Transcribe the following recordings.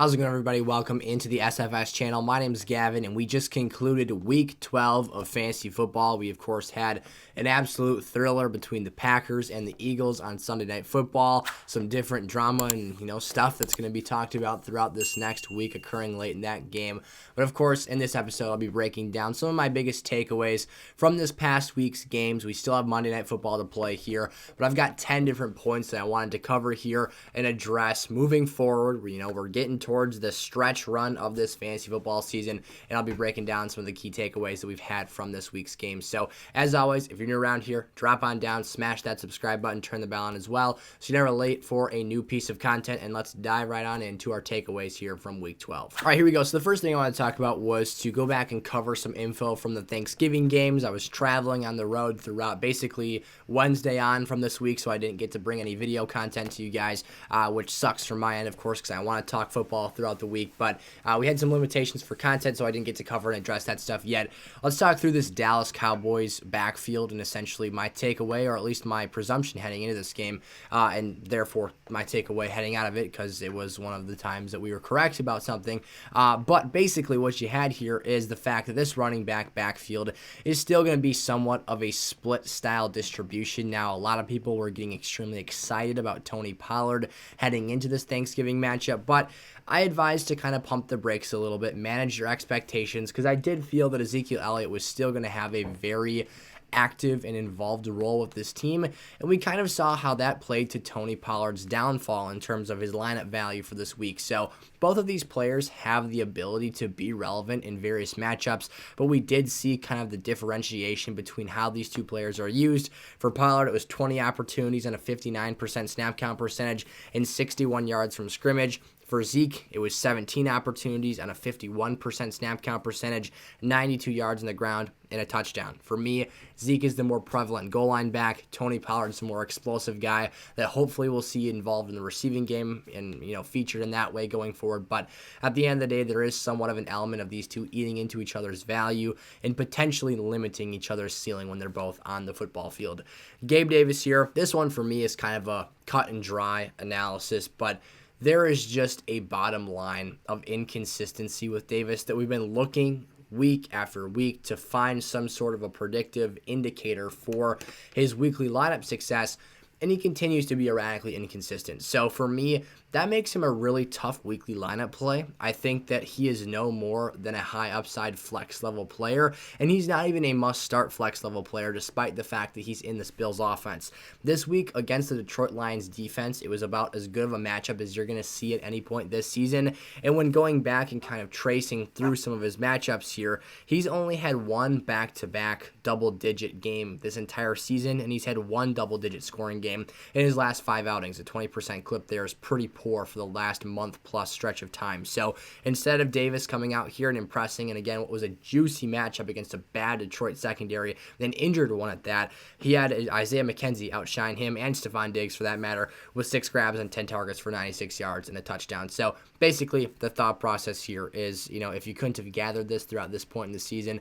How's it going, everybody? Welcome into the SFS channel. My name is Gavin, and we just concluded week 12 of fantasy football. We, of course, had an absolute thriller between the Packers and the Eagles on Sunday Night Football. Some different drama and, stuff that's going to be talked about throughout this next week occurring late in that game. But, of course, in this episode, I'll be breaking down some of my biggest takeaways from this past week's games. We still have Monday Night Football to play here, but I've got 10 different points that I wanted to cover here and address moving forward. We're getting towards the stretch run of this fantasy football season, and I'll be breaking down some of the key takeaways that we've had from this week's game. So, as always, if you're new around here, drop on down, smash that subscribe button, turn the bell on as well, so you're never late for a new piece of content, and let's dive right on into our takeaways here from week 12. All right, here we go. So the first thing I want to talk about was to go back and cover some info from the Thanksgiving games. I was traveling on the road throughout basically Wednesday on from this week, so I didn't get to bring any video content to you guys, which sucks from my end, of course, because I want to talk football throughout the week, but we had some limitations for content, so I didn't get to cover and address that stuff yet. Let's talk through this Dallas Cowboys backfield and essentially my takeaway, or at least my presumption heading into this game, and therefore my takeaway heading out of it, because it was one of the times that we were correct about something. But basically what you had here is the fact that this running back backfield is still going to be somewhat of a split style distribution. Now, a lot of people were getting extremely excited about Tony Pollard heading into this Thanksgiving matchup, but I advise to kind of pump the brakes a little bit, manage your expectations, because I did feel that Ezekiel Elliott was still going to have a very active and involved role with this team, and we kind of saw how that played to Tony Pollard's downfall in terms of his lineup value for this week. So both of these players have the ability to be relevant in various matchups, but we did see kind of the differentiation between how these two players are used. For Pollard, it was 20 opportunities and a 59% snap count percentage and 61 yards from scrimmage. For Zeke, it was 17 opportunities and a 51% snap count percentage, 92 yards on the ground, and a touchdown. For me, Zeke is the more prevalent goal line back. Tony Pollard's the more explosive guy that hopefully we'll see involved in the receiving game and, featured in that way going forward. But at the end of the day, there is somewhat of an element of these two eating into each other's value and potentially limiting each other's ceiling when they're both on the football field. Gabe Davis here. This one for me is kind of a cut and dry analysis, but there is just a bottom line of inconsistency with Davis that we've been looking week after week to find some sort of a predictive indicator for his weekly lineup success, and he continues to be erratically inconsistent. So for me, that makes him a really tough weekly lineup play. I think that he is no more than a high upside flex level player, and he's not even a must start flex level player despite the fact that he's in this Bills offense. This week against the Detroit Lions defense, it was about as good of a matchup as you're going to see at any point this season, and when going back and kind of tracing through some of his matchups here, he's only had one back-to-back double-digit game this entire season, and he's had one double-digit scoring game in his last 5 outings. A 20% clip there is pretty poor for the last month plus stretch of time. So instead of Davis coming out here and impressing, and again, what was a juicy matchup against a bad Detroit secondary, then injured one at that, he had Isaiah McKenzie outshine him and Stephon Diggs for that matter with 6 grabs and 10 targets for 96 yards and a touchdown. So basically, the thought process here is, if you couldn't have gathered this throughout this point in the season,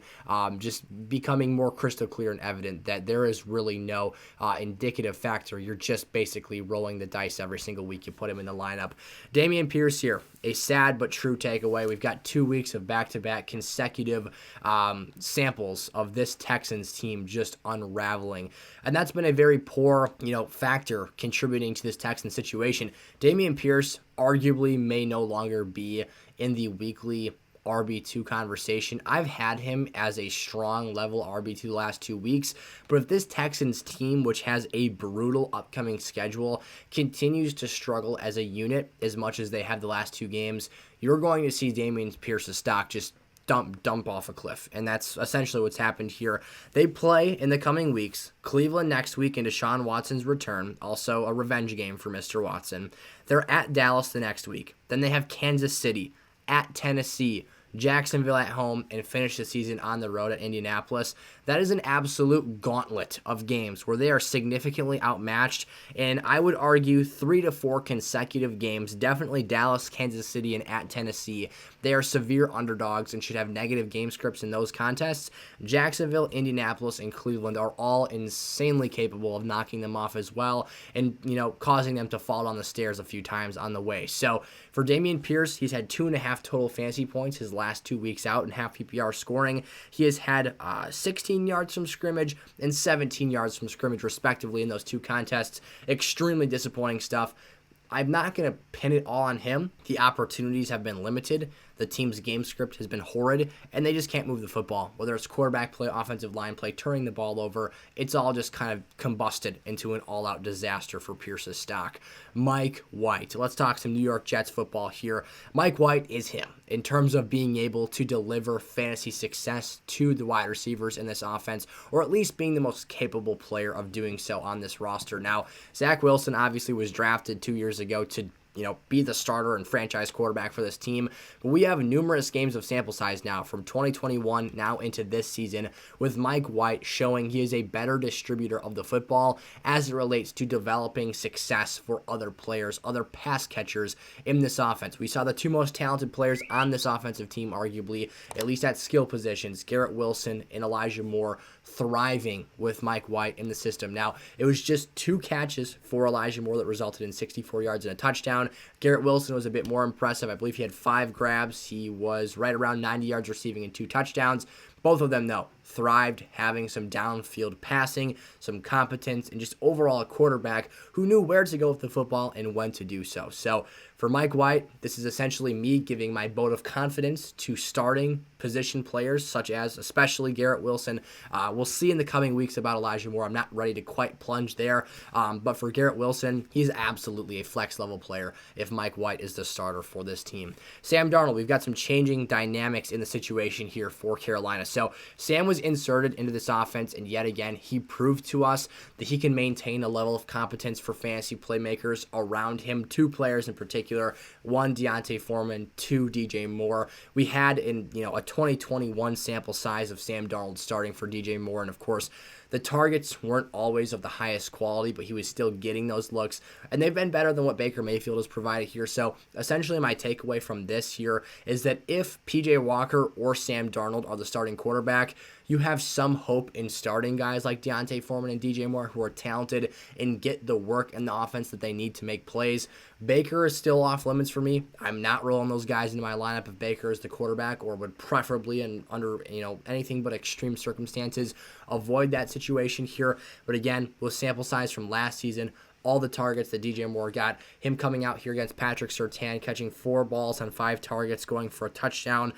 just becoming more crystal clear and evident that there is really no indicative factor. You're just basically rolling the dice every single week you put him in the lineup. Dameon Pierce here, a sad but true takeaway. We've got 2 weeks of back-to-back consecutive samples of this Texans team just unraveling, and that's been a very poor, factor contributing to this Texans situation. Dameon Pierce arguably may no longer be in the weekly RB2 conversation. I've had him as a strong level RB2 the last 2 weeks, but if this Texans team, which has a brutal upcoming schedule, continues to struggle as a unit as much as they have the last 2 games, you're going to see Dameon Pierce's stock just dump off a cliff, and that's essentially what's happened here. They play in the coming weeks, Cleveland next week into Deshaun Watson's return, also a revenge game for Mr. Watson. They're at Dallas the next week. Then they have Kansas City, at Tennessee, Jacksonville at home, and finish the season on the road at Indianapolis. That is an absolute gauntlet of games where they are significantly outmatched, and I would argue 3 to 4 consecutive games, definitely Dallas, Kansas City, and at Tennessee. They are severe underdogs and should have negative game scripts in those contests. Jacksonville, Indianapolis, and Cleveland are all insanely capable of knocking them off as well and, causing them to fall down the stairs a few times on the way. So For Dameon Pierce, he's had 2.5 total fantasy points his last 2 weeks out in half PPR scoring. He has had 16 yards from scrimmage and 17 yards from scrimmage, respectively, in those 2 contests. Extremely disappointing stuff. I'm not going to pin it all on him. The opportunities have been limited. The team's game script has been horrid, and they just can't move the football. Whether it's quarterback play, offensive line play, turning the ball over, it's all just kind of combusted into an all-out disaster for Pierce's stock. Mike White. Let's talk some New York Jets football here. Mike White is him in terms of being able to deliver fantasy success to the wide receivers in this offense, or at least being the most capable player of doing so on this roster. Now, Zach Wilson obviously was drafted 2 years ago to be the starter and franchise quarterback for this team. But we have numerous games of sample size now from 2021 now into this season with Mike White showing he is a better distributor of the football as it relates to developing success for other players, other pass catchers in this offense. We saw the 2 most talented players on this offensive team, arguably, at least at skill positions, Garrett Wilson and Elijah Moore, thriving with Mike White in the system. Now, it was just 2 catches for Elijah Moore that resulted in 64 yards and a touchdown. Garrett Wilson was a bit more impressive. I believe he had 5 grabs. He was right around 90 yards receiving and 2 touchdowns. Both of them, though, thrived having some downfield passing, some competence, and just overall a quarterback who knew where to go with the football and when to do so. So for Mike White, this is essentially me giving my vote of confidence to starting position players, such as especially Garrett Wilson. We'll see in the coming weeks about Elijah Moore. I'm not ready to quite plunge there. But for Garrett Wilson, he's absolutely a flex-level player if Mike White is the starter for this team. Sam Darnold, we've got some changing dynamics in the situation here for Carolina. So Sam was inserted into this offense, and yet again, he proved to us that he can maintain a level of competence for fantasy playmakers around him. 2 players in particular, 1 Deontay Foreman, 2 DJ Moore. We had in a 2021 sample size of Sam Darnold starting for DJ Moore, and of course, the targets weren't always of the highest quality, but he was still getting those looks, and they've been better than what Baker Mayfield has provided here. So essentially my takeaway from this here is that if PJ Walker or Sam Darnold are the starting quarterback, you have some hope in starting guys like Deontay Foreman and DJ Moore who are talented and get the work and the offense that they need to make plays. Baker is still off limits for me. I'm not rolling those guys into my lineup if Baker is the quarterback, or would preferably, and under anything but extreme circumstances, avoid that situation here. But again, with sample size from last season, all the targets that DJ Moore got, him coming out here against Patrick Surtain, catching 4 balls on 5 targets, going for a touchdown,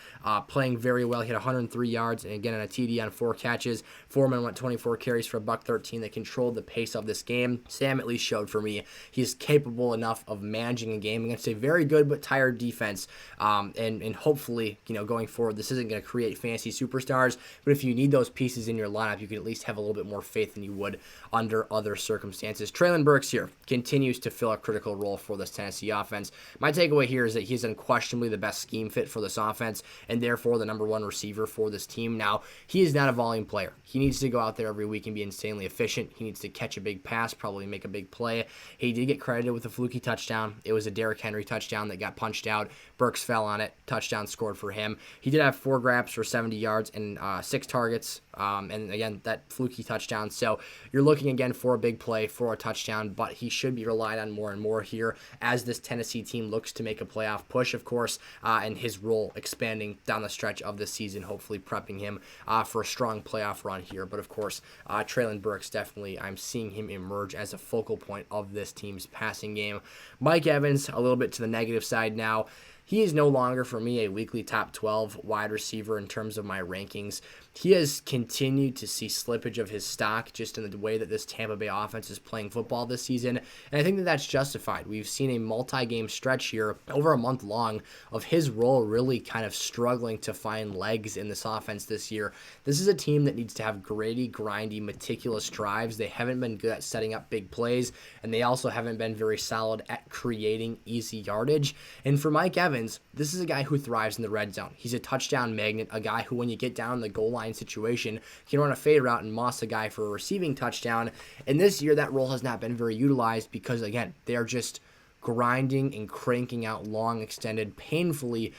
playing very well. He had 103 yards, and again, on a TD on 4 catches. Foreman went 24 carries for $113. They controlled the pace of this game. Sam at least showed for me he's capable enough of managing a game against a very good but tired defense. And hopefully, going forward, this isn't going to create fantasy superstars, but if you need those pieces in your lineup, you can at least have a little bit more faith than you would under other circumstances. Treylon Burks here continues to fill a critical role for this Tennessee offense. My takeaway here is that he's unquestionably the best scheme fit for this offense, and therefore the number 1 receiver for this team. Now, he is not a volume player. He needs to go out there every week and be insanely efficient. He needs to catch a big pass, probably make a big play. He did get credited with a fluky touchdown. It was a Derrick Henry touchdown that got punched out. Burks fell on it. Touchdown scored for him. He did have 4 grabs for 70 yards and 6 targets. And again, that fluky touchdown. So you're looking again for a big play, for a touchdown, but he should be relied on more and more here as this Tennessee team looks to make a playoff push, of course, and his role expanding down the stretch of this season, hopefully prepping him for a strong playoff run here. But of course, Treylon Burks, definitely, I'm seeing him emerge as a focal point of this team's passing game. Mike Evans, a little bit to the negative side now. He is no longer, for me, a weekly top 12 wide receiver in terms of my rankings. He has continued to see slippage of his stock just in the way that this Tampa Bay offense is playing football this season, and I think that that's justified. We've seen a multi-game stretch here, over a month long, of his role really kind of struggling to find legs in this offense this year. This is a team that needs to have gritty, grindy, meticulous drives. They haven't been good at setting up big plays, and they also haven't been very solid at creating easy yardage. And for Mike Evans, this is a guy who thrives in the red zone. He's a touchdown magnet, a guy who, when you get down in the goal line situation, can run a fade route and moss a guy for a receiving touchdown. And this year, that role has not been very utilized because, again, they are just grinding and cranking out long, extended, painfully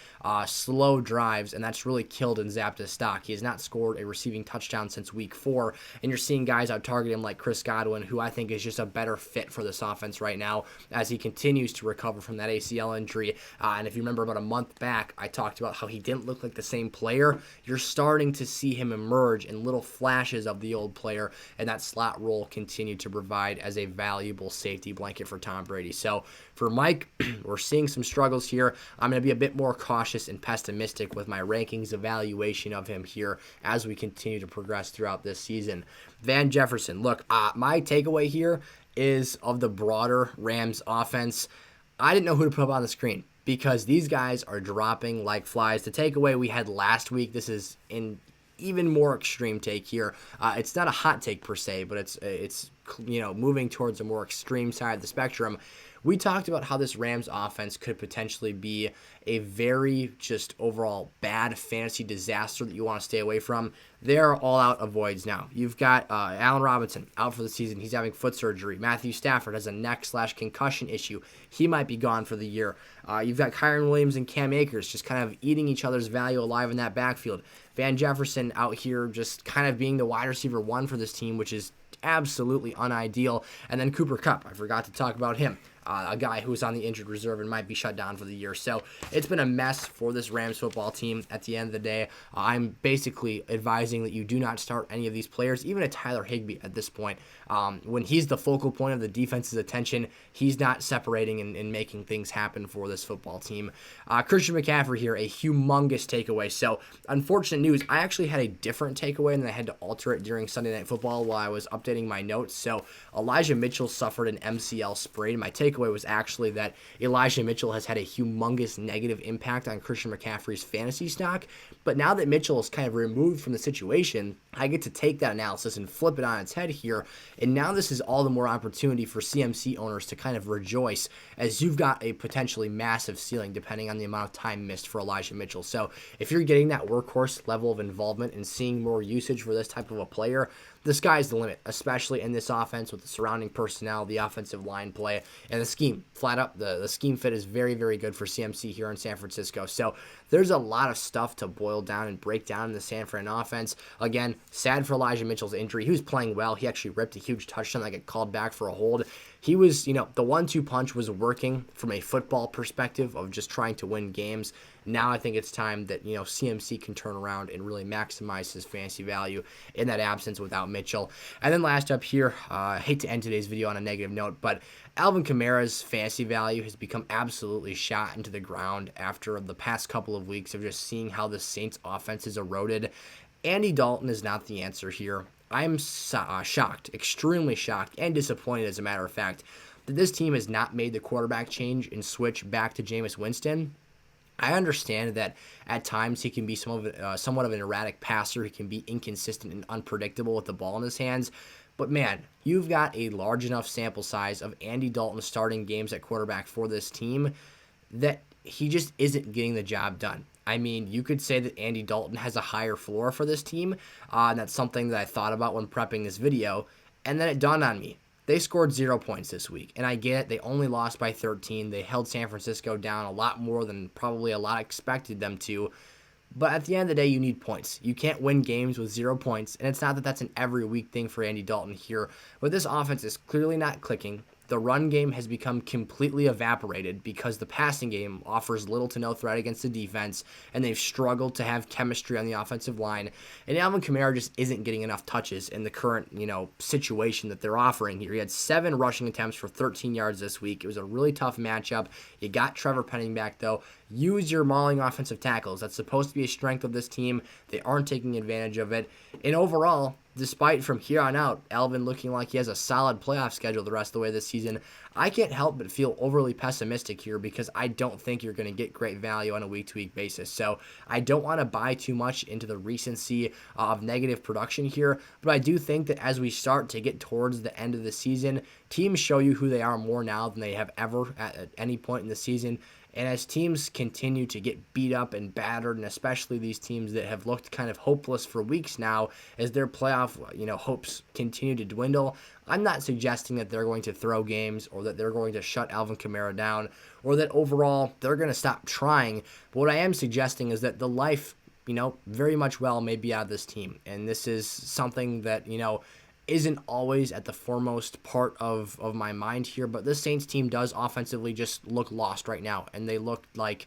slow drives, and that's really killed and zapped his stock. He has not scored a receiving touchdown since week 4, and you're seeing guys out target him like Chris Godwin, who I think is just a better fit for this offense right now as he continues to recover from that ACL injury. And if you remember about a month back, I talked about how he didn't look like the same player. You're starting to see him emerge in little flashes of the old player, and that slot role continued to provide as a valuable safety blanket for Tom Brady. So for Mike, we're seeing some struggles here. I'm going to be a bit more cautious and pessimistic with my rankings evaluation of him here as we continue to progress throughout this season. Van Jefferson, look, my takeaway here is of the broader Rams offense. I didn't know who to put up on the screen because these guys are dropping like flies. The takeaway we had last week, this is in even more extreme take here. It's not a hot take per se, but it's moving towards a more extreme side of the spectrum. We talked about how this Rams offense could potentially be a very just overall bad fantasy disaster that you want to stay away from. They're all out of voids now. You've got Allen Robinson out for the season. He's having foot surgery. Matthew Stafford has a neck/concussion issue. He might be gone for the year. You've got Kyren Williams and Cam Akers just kind of eating each other's value alive in that backfield. Van Jefferson out here just kind of being the wide receiver 1 for this team, which is absolutely unideal. And then Cooper Kupp, I forgot to talk about him. A guy who is on the injured reserve and might be shut down for the year. So it's been a mess for this Rams football team at the end of the day. I'm basically advising that you do not start any of these players, even a Tyler Higbee at this point. When he's the focal point of the defense's attention, he's not separating and making things happen for this football team. Christian McCaffrey here, a humongous takeaway. So unfortunate news, I actually had a different takeaway and then I had to alter it during Sunday Night Football while I was updating my notes. So Elijah Mitchell suffered an MCL sprain. My takeaway was actually that Elijah Mitchell has had a humongous negative impact on Christian McCaffrey's fantasy stock. But now that Mitchell is kind of removed from the situation, I get to take that analysis and flip it on its head here. And now this is all the more opportunity for CMC owners to kind of rejoice as you've got a potentially massive ceiling depending on the amount of time missed for Elijah Mitchell. So if you're getting that workhorse level of involvement and seeing more usage for this type of a player, the sky's the limit, especially in this offense with the surrounding personnel, the offensive line play, and the scheme. Flat up, the scheme fit is very, very good for CMC here in San Francisco. So there's a lot of stuff to boil down and break down in the San Fran offense. Again, sad for Elijah Mitchell's injury. He was playing well. He actually ripped a huge touchdown that got called back for a hold. He was, the 1-2 punch was working from a football perspective of just trying to win games. Now I think it's time that, CMC can turn around and really maximize his fantasy value in that absence without Mitchell. And then last up here, I hate to end today's video on a negative note, but Alvin Kamara's fantasy value has become absolutely shot into the ground after the past couple of weeks of just seeing how the Saints offense is eroded. Andy Dalton is not the answer here. I'm shocked, extremely shocked, and disappointed, as a matter of fact, that this team has not made the quarterback change and switch back to Jameis Winston. I understand that at times he can be somewhat of an erratic passer. He can be inconsistent and unpredictable with the ball in his hands. But man, you've got a large enough sample size of Andy Dalton starting games at quarterback for this team that he just isn't getting the job done. I mean, you could say that Andy Dalton has a higher floor for this team. And that's something that I thought about when prepping this video. And then it dawned on me. They scored 0 points this week, and I get it. They only lost by 13. They held San Francisco down a lot more than probably a lot expected them to. But at the end of the day, you need points. You can't win games with 0 points, and it's not that that's an every week thing for Andy Dalton here. But this offense is clearly not clicking. The run game has become completely evaporated because the passing game offers little to no threat against the defense, and they've struggled to have chemistry on the offensive line. And Alvin Kamara just isn't getting enough touches in the current, situation that they're offering here. He had 7 rushing attempts for 13 yards this week. It was a really tough matchup. You got Trevor Penning back, though. Use your mauling offensive tackles. That's supposed to be a strength of this team. They aren't taking advantage of it. And overall, despite from here on out, Alvin looking like he has a solid playoff schedule the rest of the way this season, I can't help but feel overly pessimistic here because I don't think you're going to get great value on a week-to-week basis. So I don't want to buy too much into the recency of negative production here, but I do think that as we start to get towards the end of the season, teams show you who they are more now than they have ever at any point in the season. And as teams continue to get beat up and battered, and especially these teams that have looked kind of hopeless for weeks now, as their playoff, hopes continue to dwindle, I'm not suggesting that they're going to throw games or that they're going to shut Alvin Kamara down or that overall they're going to stop trying. But what I am suggesting is that the life, very much well may be out of this team. And this is something that, isn't always at the foremost part of my mind here, but this Saints team does offensively just look lost right now, and they look like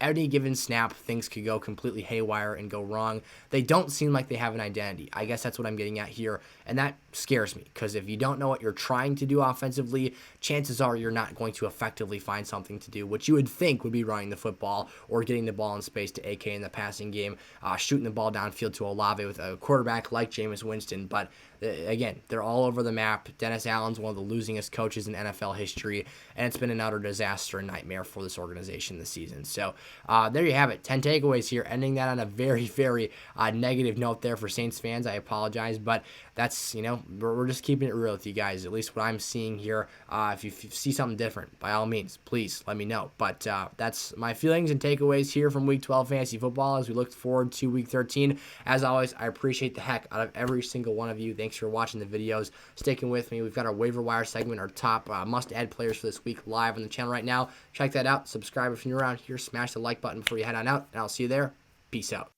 any given snap, things could go completely haywire and go wrong. They don't seem like they have an identity. I guess that's what I'm getting at here, and that scares me, because if you don't know what you're trying to do offensively, chances are you're not going to effectively find something to do, which you would think would be running the football or getting the ball in space to AK in the passing game, shooting the ball downfield to Olave with a quarterback like Jameis Winston, but again, they're all over the map. Dennis Allen's one of the losingest coaches in NFL history, and it's been an utter disaster and nightmare for this organization this season. So there you have it. 10 takeaways here, ending that on a very, very negative note there for Saints fans. I apologize, but that's, we're just keeping it real with you guys, at least what I'm seeing here. If you see something different, by all means, please let me know. But that's my feelings and takeaways here from Week 12 Fantasy Football as we look forward to Week 13. As always, I appreciate the heck out of every single one of you. Thanks for watching the videos, sticking with me. We've got our waiver wire segment, our top must-add players for this week live on the channel right now. Check that out. Subscribe if you're around here. Smash the like button before you head on out, and I'll see you there. Peace out.